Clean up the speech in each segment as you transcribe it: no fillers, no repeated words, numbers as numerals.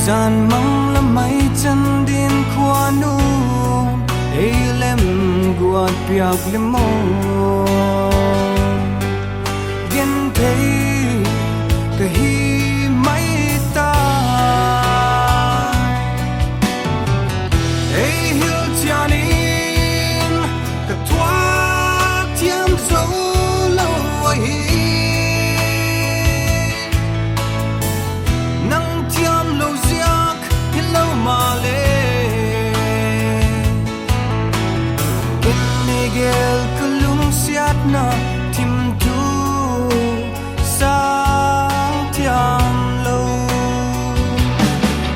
San mang la mai chân din khoa nu ei lem guat piak le mo gen thei ka hi mai ta ei hil chianin ka tua tiam zo lo hi nang tiam lo ziak hello male gel kulung siat na tim tu sang tiam lo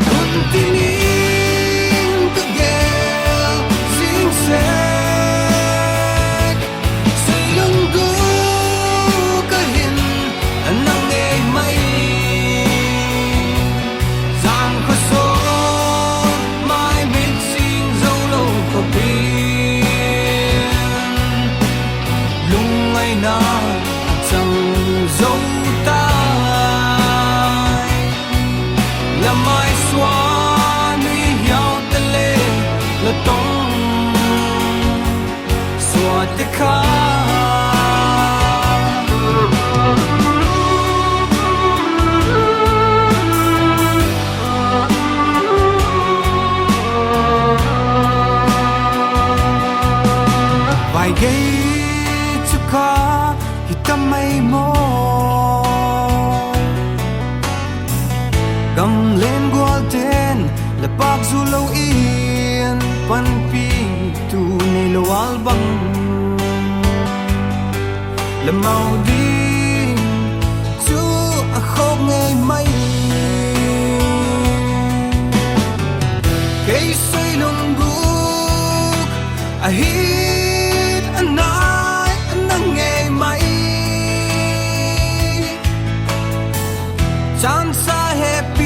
kun tinin ka gel sing sek sayang gu ka hin nang ei mai sang ko so mai mit sing zo lo ko bi na chẳng dấu tay là mai xóa nuôi hiao tên lệ là tông xóa tê khá vài giây cho khó tâm mây mô cầm lên qua tên là bác du lâu yên văn pi tu ni lâu al băng là màu đi chú không ngày mây cây xoay lung bút hít anh nói anh ngày mây chan sa hep